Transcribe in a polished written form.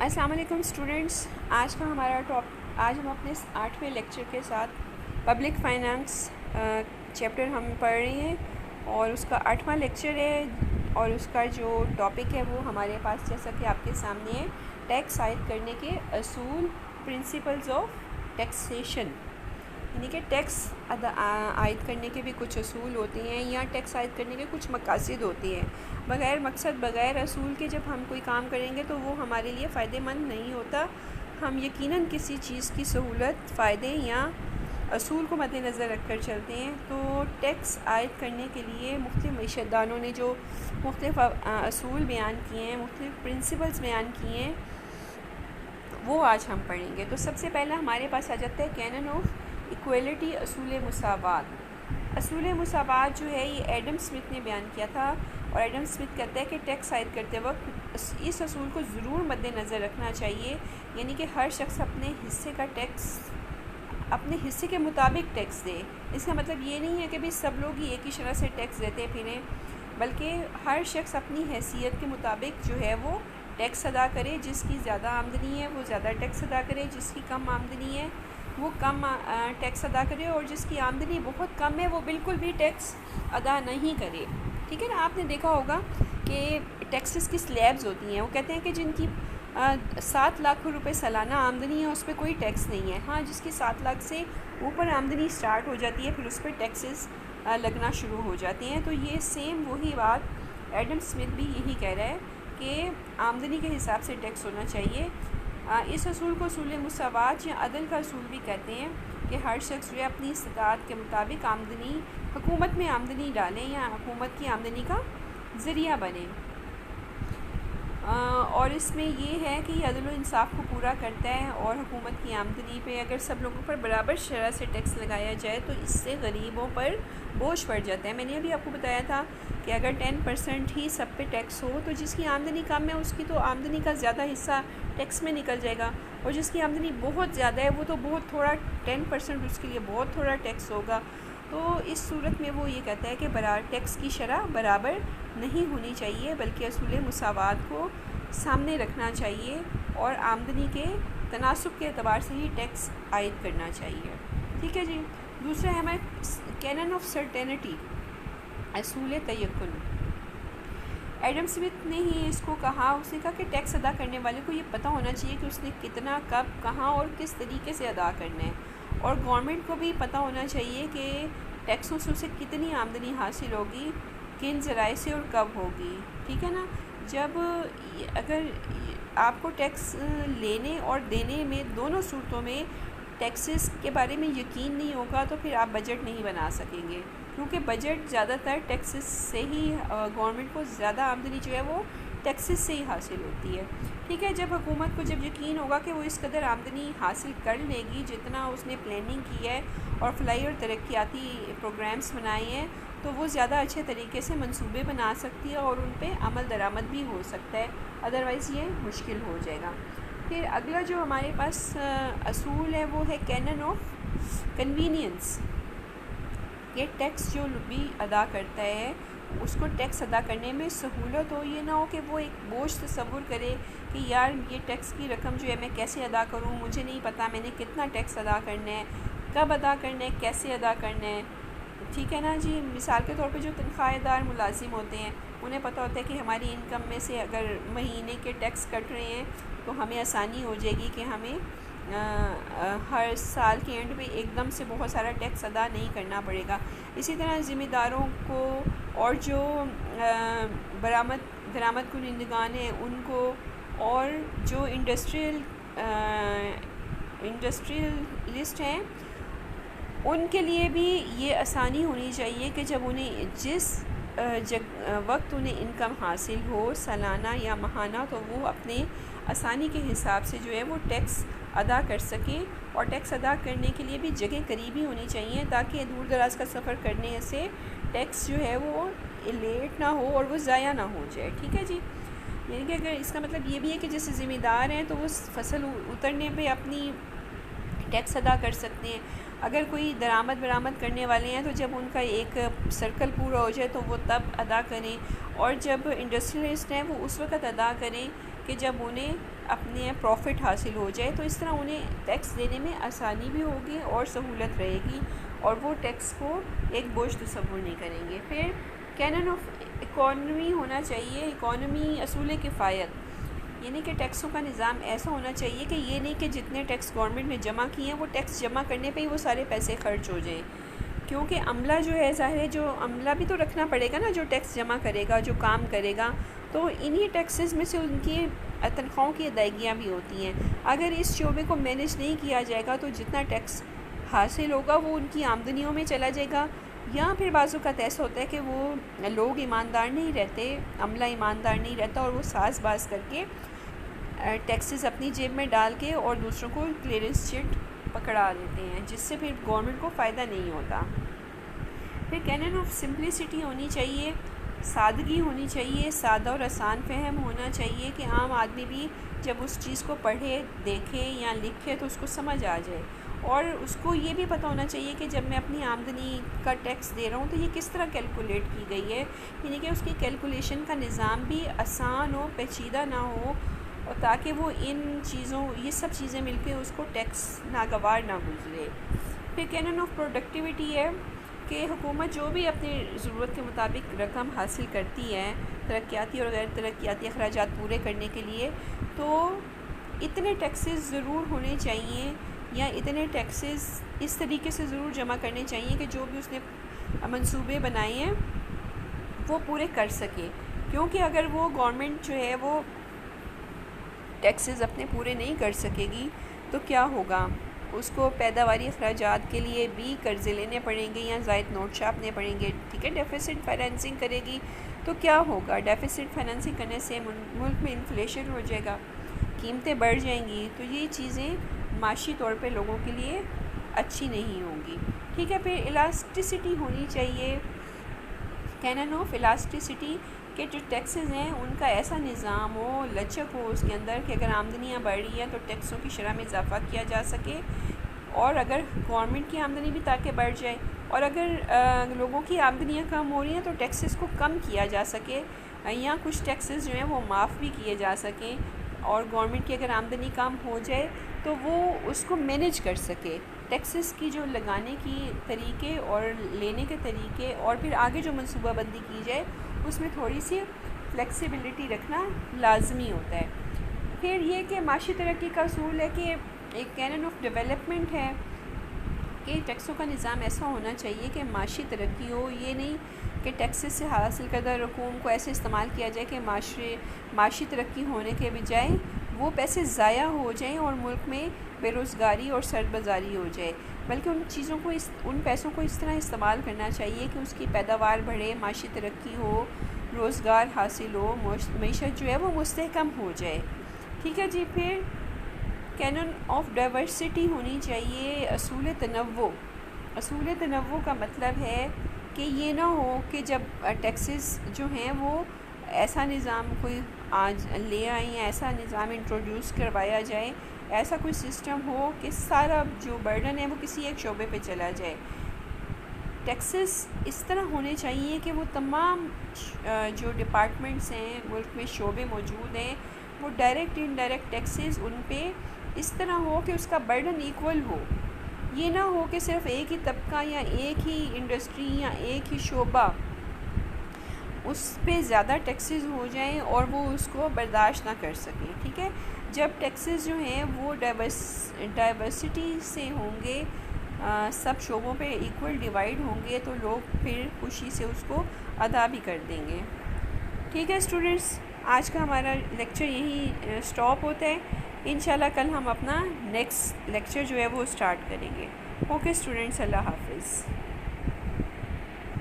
السلام علیکم اسٹوڈنٹس، آج ہم اپنے 8ویں لیکچر کے ساتھ پبلک فائنانس چیپٹر ہم پڑھ رہے ہیں اور اس کا 8واں لیکچر ہے اور اس کا جو ٹاپک ہے وہ ہمارے پاس جیسا کہ آپ کے سامنے ہے، ٹیکس عائد کرنے کے اصول، پرنسپلز آف ٹیکسیشن، یعنی کہ ٹیکس عائد کرنے کے بھی کچھ اصول ہوتے ہیں یا ٹیکس عائد کرنے کے کچھ مقاصد ہوتے ہیں۔ بغیر مقصد، بغیر اصول کے جب ہم کوئی کام کریں گے تو وہ ہمارے لیے فائدہ مند نہیں ہوتا۔ ہم یقیناً کسی چیز کی سہولت، فائدے یا اصول کو مد نظر رکھ کر چلتے ہیں۔ تو ٹیکس عائد کرنے کے لیے مختلف معیشت دانوں نے جو مختلف اصول بیان کیے ہیں، مختلف پرنسپلز بیان کیے ہیں، وہ آج ہم پڑھیں گے۔ تو سب سے پہلا ہمارے پاس آ جاتا ہے کینن آف ایکویلٹی، اصول مساوات۔ اصول مساوات جو ہے یہ ایڈم اسمتھ نے بیان کیا تھا، اور ایڈم اسمتھ کہتا ہے کہ ٹیکس عائد کرتے وقت اس اصول کو ضرور مد نظر رکھنا چاہیے، یعنی کہ ہر شخص اپنے حصے کا ٹیکس اپنے حصے کے مطابق ٹیکس دے۔ اس کا مطلب یہ نہیں ہے کہ بھی سب لوگ ہی ایک ہی شرح سے ٹیکس دیتے پھریں، بلکہ ہر شخص اپنی حیثیت کے مطابق جو ہے وہ ٹیکس ادا کرے۔ جس کی زیادہ آمدنی ہے وہ زیادہ ٹیکس ادا کرے، جس کی کم آمدنی ہے وہ کم ٹیکس ادا کرے، اور جس کی آمدنی بہت کم ہے وہ بالکل بھی ٹیکس ادا نہیں کرے۔ ٹھیک ہے نا؟ آپ نے دیکھا ہوگا کہ ٹیکسز کی سلیبز ہوتی ہیں، وہ کہتے ہیں کہ جن کی 7 لاکھ روپے سالانہ آمدنی ہے اس پہ کوئی ٹیکس نہیں ہے۔ ہاں، جس کی 7 لاکھ سے اوپر آمدنی سٹارٹ ہو جاتی ہے پھر اس پہ ٹیکسز لگنا شروع ہو جاتے ہیں۔ تو یہ سیم وہی بات ایڈم اسمتھ بھی یہی کہہ رہا ہے کہ آمدنی کے حساب سے ٹیکس ہونا چاہیے۔ اس اصول کو اصول مساوات یا عدل کا اصول بھی کہتے ہیں کہ ہر شخص جو ہے اپنی استطاعت کے مطابق آمدنی حکومت میں آمدنی ڈالیں یا حکومت کی آمدنی کا ذریعہ بنے۔ اور اس میں یہ ہے کہ یہ عدل و انصاف کو پورا کرتا ہے، اور حکومت کی آمدنی پہ اگر سب لوگوں پر برابر شرح سے ٹیکس لگایا جائے تو اس سے غریبوں پر بوجھ پڑ جاتا ہے۔ میں نے ابھی آپ کو بتایا تھا کہ اگر 10% ہی سب پہ ٹیکس ہو تو جس کی آمدنی کم ہے اس کی تو آمدنی کا زیادہ حصہ ٹیکس میں نکل جائے گا، اور جس کی آمدنی بہت زیادہ ہے وہ تو بہت تھوڑا 10% اس کے لیے بہت تھوڑا ٹیکس ہوگا۔ تو اس صورت میں وہ یہ کہتا ہے کہ ٹیکس کی شرح برابر نہیں ہونی چاہیے، بلکہ اصول مساوات کو سامنے رکھنا چاہیے اور آمدنی کے تناسب کے اعتبار سے ہی ٹیکس عائد کرنا چاہیے۔ ٹھیک ہے جی۔ دوسرا ہے ہمارے کینن آف سرٹینٹی، اصول تیقن۔ ایڈم اسمتھ نے ہی اس کو کہا، اس نے کہا کہ ٹیکس ادا کرنے والے کو یہ پتہ ہونا چاہیے کہ اس نے کتنا، کب، کہاں اور کس طریقے سے ادا کرنا ہے، اور گورنمنٹ کو بھی پتہ ہونا چاہیے کہ ٹیکسوں سے اسے کتنی آمدنی حاصل ہوگی، کن ذرائع سے اور کب ہوگی۔ ٹھیک ہے نا؟ جب اگر آپ کو ٹیکس لینے اور دینے میں دونوں صورتوں میں ٹیکسز کے بارے میں یقین نہیں ہوگا تو پھر آپ بجٹ نہیں بنا سکیں گے، کیونکہ بجٹ زیادہ تر ٹیکسز سے ہی، گورنمنٹ کو زیادہ آمدنی جو ہے وہ ٹیکسز سے ہی حاصل ہوتی ہے۔ ٹھیک ہے، جب حکومت کو جب یقین ہوگا کہ وہ اس قدر آمدنی حاصل کر لے گی جتنا اس نے پلاننگ کی ہے اور فلاحی اور ترقیاتی پروگرامز بنائے ہیں، تو وہ زیادہ اچھے طریقے سے منصوبے بنا سکتی ہے اور ان پہ عمل درآمد بھی ہو سکتا ہے، ادروائز یہ مشکل ہو جائے گا۔ پھر اگلا جو ہمارے پاس اصول ہے وہ ہے کینن آف کنوینئنس۔ یہ ٹیکس جو بھی ادا کرتا ہے اس کو ٹیکس ادا کرنے میں سہولت ہو، یہ نہ ہو کہ وہ ایک بوجھ تصور کرے کہ یار یہ ٹیکس کی رقم جو ہے میں کیسے ادا کروں، مجھے نہیں پتہ میں نے کتنا ٹیکس ادا کرنا ہے، کب ادا کرنا ہے، کیسے ادا کرنا ہے۔ ٹھیک ہے نا جی؟ مثال کے طور پہ جو تنخواہ دار ملازم ہوتے ہیں انہیں پتہ ہوتا ہے کہ ہماری انکم میں سے اگر مہینے کے ٹیکس کٹ رہے ہیں تو ہمیں آسانی ہو جائے گی کہ ہمیں ہر سال کے اینڈ پہ ایک دم سے بہت سارا ٹیکس ادا نہیں کرنا پڑے گا۔ اسی طرح ذمہ داروں کو اور جو درآمد کنندگان ہیں ان کو، اور جو انڈسٹریلسٹ ہیں ان کے لیے بھی یہ آسانی ہونی چاہیے کہ جب انہیں جس وقت انہیں انکم حاصل ہو سالانہ یا ماہانہ، تو وہ اپنے آسانی کے حساب سے جو ہے وہ ٹیکس ادا کر سکیں، اور ٹیکس ادا کرنے کے لیے بھی جگہ قریبی ہونی چاہیے تاکہ دور دراز کا سفر کرنے سے ٹیکس جو ہے وہ لیٹ نہ ہو اور وہ ضائع نہ ہو جائے۔ ٹھیک ہے جی؟ یعنی کہ اگر اس کا مطلب یہ بھی ہے کہ جیسے ذمہ دار ہیں تو وہ فصل اترنے پہ اپنی ٹیکس ادا کر سکتے ہیں۔ اگر کوئی درآمد برآمد کرنے والے ہیں تو جب ان کا ایک سرکل پورا ہو جائے تو وہ تب ادا کریں، اور جب انڈسٹریلسٹ ہیں وہ اس وقت ادا کریں کہ جب انہیں اپنے پروفٹ حاصل ہو جائے، تو اس طرح انہیں ٹیکس دینے میں آسانی بھی ہوگی اور سہولت رہے گی، اور وہ ٹیکس کو ایک بوجھ تصور نہیں کریں گے۔ پھر کینن آف اکانومی ہونا چاہیے، اکانومی اصول کفایت، یعنی کہ ٹیکسوں کا نظام ایسا ہونا چاہیے کہ یہ نہیں کہ جتنے ٹیکس گورنمنٹ نے جمع کیے ہیں وہ ٹیکس جمع کرنے پہ ہی وہ سارے پیسے خرچ ہو جائیں، کیونکہ عملہ جو ہے ظاہر ہے جو عملہ بھی تو رکھنا پڑے گا نا، جو ٹیکس جمع کرے گا، جو کام کرے گا، تو انہی ٹیکسز میں سے ان کی تنخواہوں کی ادائیگیاں بھی ہوتی ہیں۔ اگر اس شعبے کو مینیج نہیں کیا جائے گا تو جتنا ٹیکس حاصل ہوگا وہ ان کی آمدنیوں میں چلا جائے گا، یا پھر بعض اوقات ایسا ہوتا ہے کہ وہ لوگ ایماندار نہیں رہتے، عملہ ایماندار نہیں رہتا، اور وہ ساز باز کر کے ٹیکسز اپنی جیب میں ڈال کے اور دوسروں کو کلیئرنس چٹ پکڑا دیتے ہیں، جس سے پھر گورنمنٹ کو فائدہ نہیں ہوتا۔ پھر کینن آف سمپلسٹی ہونی چاہیے، سادگی ہونی چاہیے، سادہ اور آسان فہم ہونا چاہیے کہ عام آدمی بھی جب اس چیز کو پڑھے، دیکھے یا لکھے تو اس کو سمجھ آ جائے، اور اس کو یہ بھی پتہ ہونا چاہیے کہ جب میں اپنی آمدنی کا ٹیکس دے رہا ہوں تو یہ کس طرح کیلکولیٹ کی گئی ہے، یعنی کہ اس کی کیلکولیشن کا نظام بھی آسان ہو، پیچیدہ نہ ہو، اور تاکہ وہ یہ سب چیزیں مل کے اس کو ٹیکس ناگوار نہ گزرے۔ پھر کینن آف پروڈکٹیوٹی ہے کہ حکومت جو بھی اپنی ضرورت کے مطابق رقم حاصل کرتی ہے ترقیاتی اور غیر ترقیاتی اخراجات پورے کرنے کے لیے، تو اتنے ٹیکسز ضرور ہونے چاہیے، یا اتنے ٹیکسز اس طریقے سے ضرور جمع کرنے چاہیے کہ جو بھی اس نے منصوبے بنائے ہیں وہ پورے کر سکے، کیونکہ اگر وہ گورنمنٹ جو ہے وہ ٹیکسز اپنے پورے نہیں کر سکے گی تو کیا ہوگا، اس کو پیداواری اخراجات کے لیے بھی قرضے لینے پڑیں گے یا زائد نوٹ چھاپنے پڑیں گے، ٹھیک ہے، ڈیفیسٹ فائنینسنگ کرے گی تو کیا ہوگا، ڈیفیسٹ فائنینسنگ کرنے سے ملک میں انفلیشن ہو جائے گا، قیمتیں بڑھ جائیں گی، تو یہ چیزیں معاشی طور پہ لوگوں کے لیے اچھی نہیں ہوں گی، ٹھیک ہے۔ پھر الاسٹیسٹی ہونی چاہیے، کینن آف الاسٹیسٹی، کہ جو ٹیکسز ہیں ان کا ایسا نظام ہو، لچک ہو اس کے اندر کہ اگر آمدنیاں بڑھ رہی ہیں تو ٹیکسوں کی شرح میں اضافہ کیا جا سکے، اور اگر گورنمنٹ کی آمدنی بھی تاکہ بڑھ جائے، اور اگر لوگوں کی آمدنیاں کم ہو رہی ہیں تو ٹیکسز کو کم کیا جا سکے، یا کچھ ٹیکسز جو ہیں وہ معاف بھی کیے جا سکیں، اور گورنمنٹ کی اگر آمدنی کم ہو جائے تو وہ اس کو مینیج کر سکے، ٹیکسز کی جو لگانے کی طریقے اور لینے کے طریقے، اور پھر آگے جو منصوبہ بندی کی جائے اس میں تھوڑی سی فلیکسیبلٹی رکھنا لازمی ہوتا ہے۔ پھر یہ کہ معاشی ترقی کا اصول ہے کہ ایک کینن آف ڈیولپمنٹ ہے کہ ٹیکسوں کا نظام ایسا ہونا چاہیے کہ معاشی ترقی ہو، یہ نہیں کہ ٹیکسز سے حاصل کردہ رقوم کو ایسے استعمال کیا جائے کہ معاشی ترقی ہونے کے بجائے وہ پیسے ضائع ہو جائیں اور ملک میں بے روزگاری اور سرد بازاری ہو جائے، بلکہ ان پیسوں کو اس طرح استعمال کرنا چاہیے کہ اس کی پیداوار بڑھے، معاشی ترقی ہو، روزگار حاصل ہو، معیشت جو ہے وہ مستحکم ہو جائے، ٹھیک ہے جی۔ پھر کینن آف ڈائیورسٹی ہونی چاہیے، اصول تنوع کا مطلب ہے کہ یہ نہ ہو کہ جب ٹیکسز جو ہیں وہ ایسا نظام کوئی آج لے آئیں یا ایسا نظام انٹروڈیوس کروایا جائے، ایسا کوئی سسٹم ہو کہ سارا جو برڈن ہے وہ کسی ایک شعبے پہ چلا جائے۔ ٹیکسز اس طرح ہونے چاہیے کہ وہ تمام جو ڈپارٹمنٹس ہیں ملک میں، شعبے موجود ہیں، وہ ڈائریکٹ انڈائریکٹ ٹیکسز ان پہ اس طرح ہو کہ اس کا برڈن ایکول ہو، یہ نہ ہو کہ صرف ایک ہی طبقہ یا ایک ہی انڈسٹری یا ایک ہی شعبہ اس پہ زیادہ ٹیکسز ہو جائیں اور وہ اس کو برداشت نہ کر سکیں، ٹھیک ہے۔ جب ٹیکسز جو ہیں وہ ڈائیورسٹی سے ہوں گے، سب شعبوں پہ ایکول ڈیوائیڈ ہوں گے تو لوگ پھر خوشی سے اس کو ادا بھی کر دیں گے، ٹھیک ہے اسٹوڈنٹس۔ آج کا ہمارا لیکچر یہی سٹاپ ہوتا ہے، انشاءاللہ کل ہم اپنا نیکسٹ لیکچر جو ہے وہ سٹارٹ کریں گے۔ اوکے اسٹوڈنٹس، اللہ حافظ۔